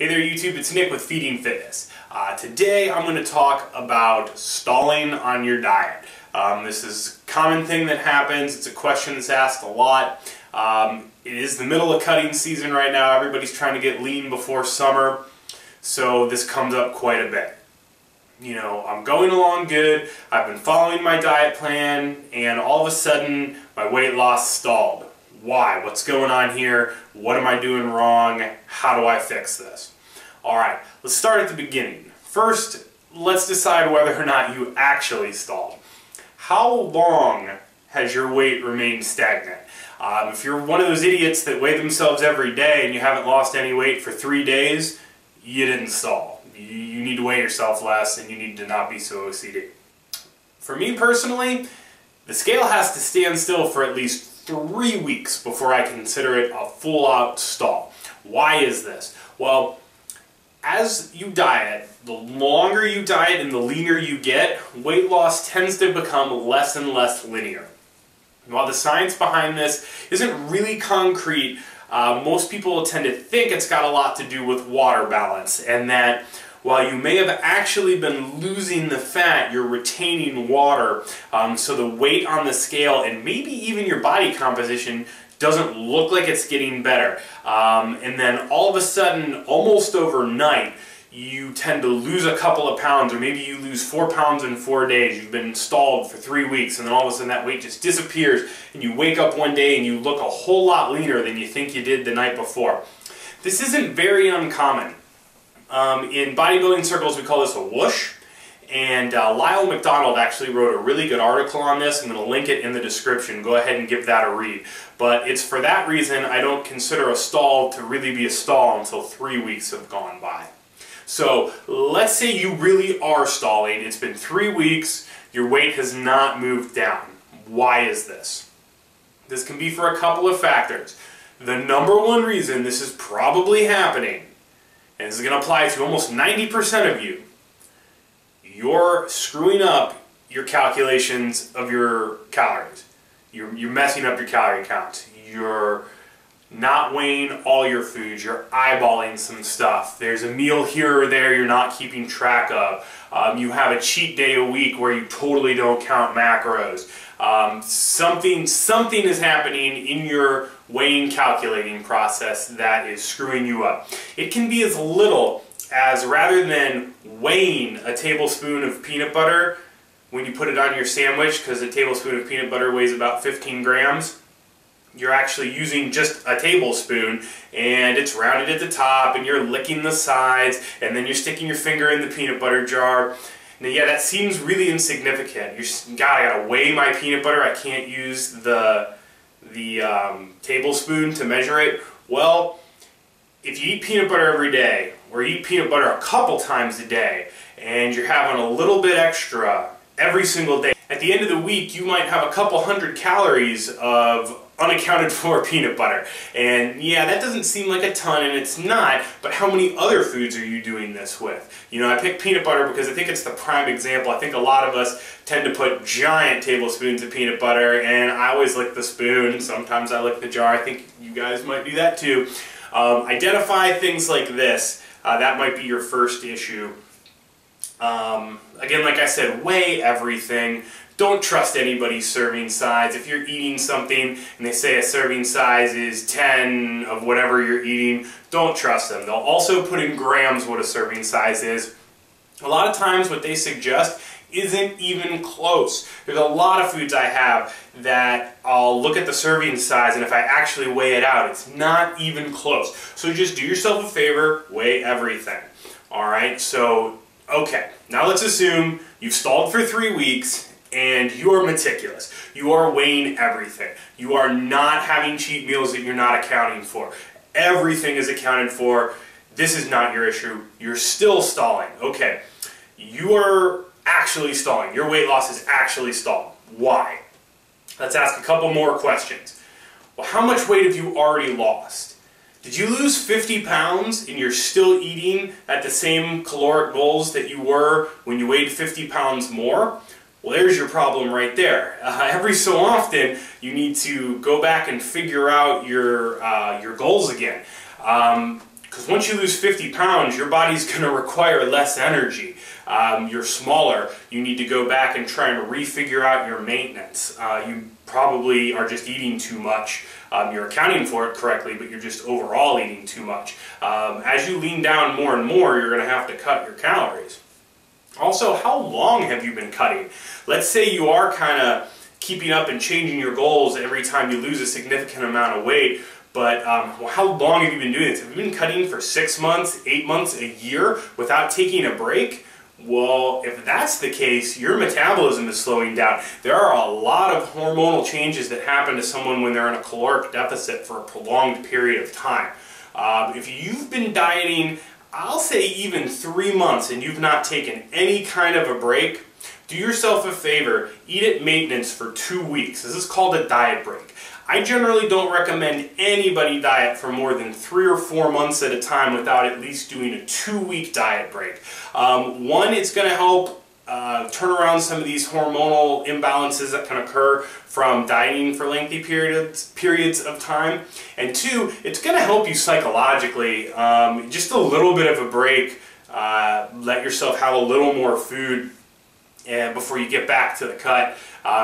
Hey there YouTube, it's Nick with Feeding Fitness. Today I'm going to talk about stalling on your diet. This is a common thing that happens. It's a question that's asked a lot. It is the middle of cutting season right now. Everybody's trying to get lean before summer, so this comes up quite a bit. You know, I'm going along good, I've been following my diet plan, and all of a sudden my weight loss stalled. Why? What's going on here? What am I doing wrong? How do I fix this? Alright, let's start at the beginning. First, let's decide whether or not you actually stalled. How long has your weight remained stagnant? If you're one of those idiots that weigh themselves every day and you haven't lost any weight for 3 days, you didn't stall. You need to weigh yourself less and you need to not be so OCD. For me personally, the scale has to stand still for at least 3 weeks before I consider it a full-out stall. Why is this? Well, as you diet, the longer you diet and the leaner you get, weight loss tends to become less and less linear. While the science behind this isn't really concrete, most people tend to think it's got a lot to do with water balance, and that while you may have actually been losing the fat, you're retaining water, so the weight on the scale and maybe even your body composition doesn't look like it's getting better. And then all of a sudden, almost overnight, you tend to lose a couple of pounds, or maybe you lose 4 pounds in 4 days. You've been stalled for 3 weeks, and then all of a sudden that weight just disappears, and you wake up one day and you look a whole lot leaner than you think you did the night before. This isn't very uncommon. In bodybuilding circles, we call this a whoosh, and Lyle McDonald actually wrote a really good article on this. I'm going to link it in the description. Go ahead and give that a read. But it's for that reason I don't consider a stall to really be a stall until 3 weeks have gone by. So let's say you really are stalling. It's been 3 weeks, your weight has not moved down. Why is this? This can be for a couple of factors. The number one reason this is probably happening, and this is going to apply to almost 90% of you, you're screwing up your calculations of your calories. You're messing up your calorie count. You're not weighing all your foods. You're eyeballing some stuff. There's a meal here or there you're not keeping track of. You have a cheat day a week where you totally don't count macros. Something is happening in your weighing calculating process that is screwing you up. It can be as little as, rather than weighing a tablespoon of peanut butter when you put it on your sandwich, because a tablespoon of peanut butter weighs about 15 grams, you're actually using just a tablespoon and it's rounded at the top and you're licking the sides and then you're sticking your finger in the peanut butter jar. Now, yeah, that seems really insignificant. I gotta weigh my peanut butter. I can't use the tablespoon to measure it. Well, if you eat peanut butter every day, or eat peanut butter a couple times a day, and you're having a little bit extra every single day, at the end of the week you might have a couple hundred calories of unaccounted for peanut butter. And yeah, that doesn't seem like a ton, and it's not, but how many other foods are you doing this with? You know, I picked peanut butter because I think it's the prime example. I think a lot of us tend to put giant tablespoons of peanut butter, and I always lick the spoon. Sometimes I lick the jar. I think you guys might do that too. Identify things like this. That might be your first issue. Again, like I said, weigh everything. Don't trust anybody's serving size. If you're eating something and they say a serving size is 10 of whatever you're eating, don't trust them. They'll also put in grams what a serving size is. A lot of times what they suggest isn't even close. There's a lot of foods I have that I'll look at the serving size, and if I actually weigh it out, it's not even close. So just do yourself a favor, weigh everything. Alright, so, okay, now let's assume you've stalled for 3 weeks and you are meticulous. You are weighing everything. You are not having cheat meals that you're not accounting for. Everything is accounted for. This is not your issue. You're still stalling. Okay, you are actually stalling. Your weight loss is actually stalled. Why? Let's ask a couple more questions. Well, how much weight have you already lost? Did you lose 50 pounds and you're still eating at the same caloric goals that you were when you weighed 50 pounds more? Well, there's your problem right there. Every so often, you need to go back and figure out your goals again. Because once you lose 50 pounds, your body's going to require less energy. You're smaller. You need to go back and try and refigure out your maintenance. You probably are just eating too much. You're accounting for it correctly, but you're just overall eating too much. As you lean down more and more, you're going to have to cut your calories. Also, how long have you been cutting? Let's say you are kind of keeping up and changing your goals every time you lose a significant amount of weight, but well, how long have you been doing this? Have you been cutting for 6 months, 8 months, a year without taking a break? Well, if that's the case, your metabolism is slowing down. There are a lot of hormonal changes that happen to someone when they're in a caloric deficit for a prolonged period of time. If you've been dieting, I'll say even 3 months, and you've not taken any kind of a break, do yourself a favor, eat at maintenance for 2 weeks. This is called a diet break. I generally don't recommend anybody diet for more than 3 or 4 months at a time without at least doing a 2-week diet break. One, it's going to help turn around some of these hormonal imbalances that can occur from dieting for lengthy periods of time. And 2, it's going to help you psychologically. Just a little bit of a break. Let yourself have a little more food before you get back to the cut.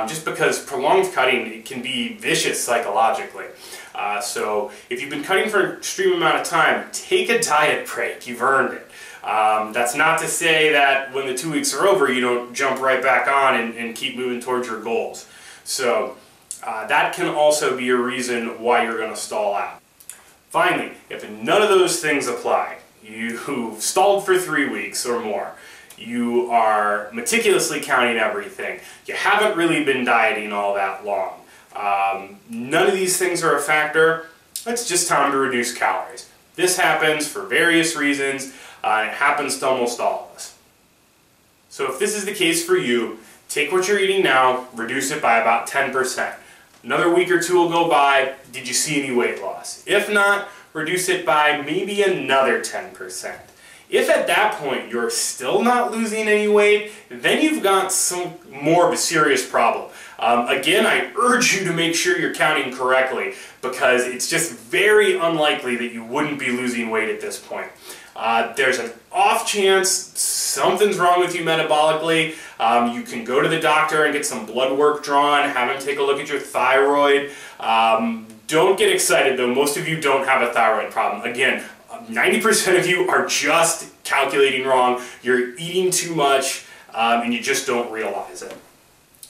Just because prolonged cutting, it can be vicious psychologically. So if you've been cutting for an extreme amount of time, take a diet break. You've earned it. That's not to say that when the 2 weeks are over, you don't jump right back on and keep moving towards your goals. So that can also be a reason why you're going to stall out. Finally, if none of those things apply, you've stalled for 3 weeks or more, you are meticulously counting everything, you haven't really been dieting all that long, none of these things are a factor, it's just time to reduce calories. This happens for various reasons, and it happens to almost all of us. So if this is the case for you, take what you're eating now, reduce it by about 10%. Another week or two will go by, did you see any weight loss? If not, reduce it by maybe another 10%. If at that point you're still not losing any weight, then you've got some more of a serious problem. Again, I urge you to make sure you're counting correctly because it's just very unlikely that you wouldn't be losing weight at this point. There's an off chance something's wrong with you metabolically. You can go to the doctor and get some blood work drawn, have him take a look at your thyroid. Don't get excited though, most of you don't have a thyroid problem. Again, 90% of you are just calculating wrong, you're eating too much, and you just don't realize it.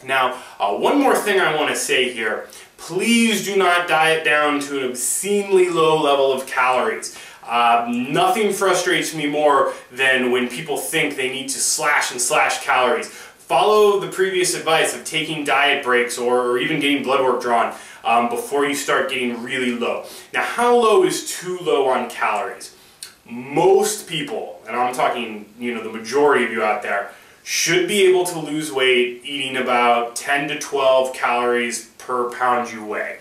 Now, one more thing I want to say here. Please do not diet down to an obscenely low level of calories. Nothing frustrates me more than when people think they need to slash and slash calories. Follow the previous advice of taking diet breaks or even getting blood work drawn before you start getting really low. Now, how low is too low on calories? Most people, and I'm talking, the majority of you out there, should be able to lose weight eating about 10 to 12 calories per pound you weigh.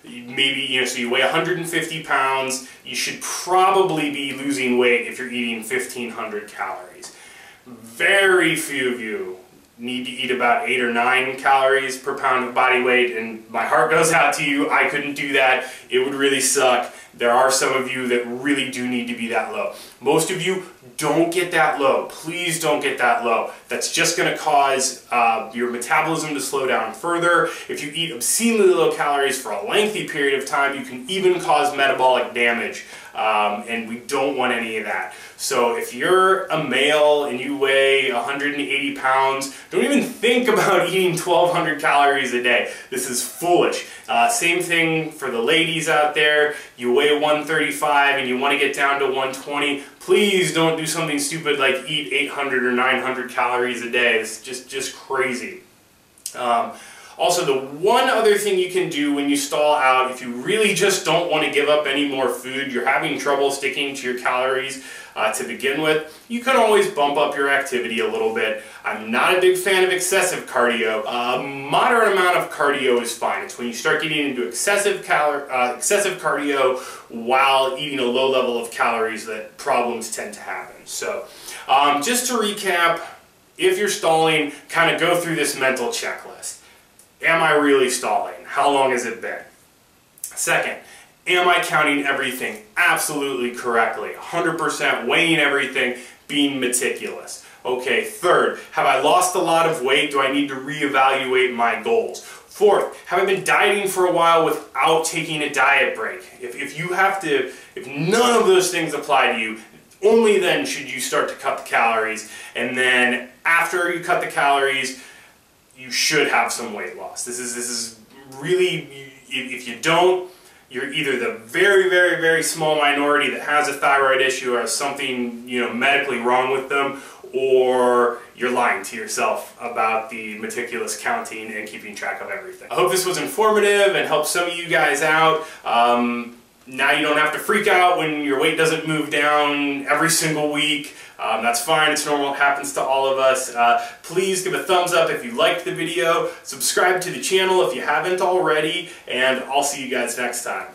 Maybe, so you weigh 150 pounds, you should probably be losing weight if you're eating 1,500 calories. Very few of you need to eat about 8 or 9 calories per pound of body weight, and my heart goes out to you. I couldn't do that. It would really suck. There are some of you that really do need to be that low. Most of you don't get that low. Please don't get that low. That's just going to cause your metabolism to slow down further. If you eat obscenely low calories for a lengthy period of time, you can even cause metabolic damage, and we don't want any of that. So if you're a male and you weigh 180 pounds, don't even think about eating 1,200 calories a day. This is foolish. Same thing for the ladies out there. You weigh 135 and you want to get down to 120. Please don't do something stupid like eat 800 or 900 calories a day. It's just crazy. Also, the one other thing you can do when you stall out, if you really just don't want to give up any more food, you're having trouble sticking to your calories to begin with, you can always bump up your activity a little bit. I'm not a big fan of excessive cardio. A moderate amount of cardio is fine. It's when you start getting into excessive cardio while eating a low level of calories that problems tend to happen. So just to recap, if you're stalling, kind of go through this mental checklist. Am I really stalling? How long has it been? Second, Am I counting everything absolutely correctly? 100% weighing everything, being meticulous. Okay, third, have I lost a lot of weight? Do I need to reevaluate my goals? Fourth, have I been dieting for a while without taking a diet break? If none of those things apply to you, only then should you start to cut the calories. And then after you cut the calories, you should have some weight loss. This is really, if you don't, you're either the very, very, very small minority that has a thyroid issue or has something, medically wrong with them, or you're lying to yourself about the meticulous counting and keeping track of everything. I hope this was informative and helped some of you guys out. Now you don't have to freak out when your weight doesn't move down every single week. That's fine, it's normal, it happens to all of us. Please give a thumbs up if you liked the video, subscribe to the channel if you haven't already, and I'll see you guys next time.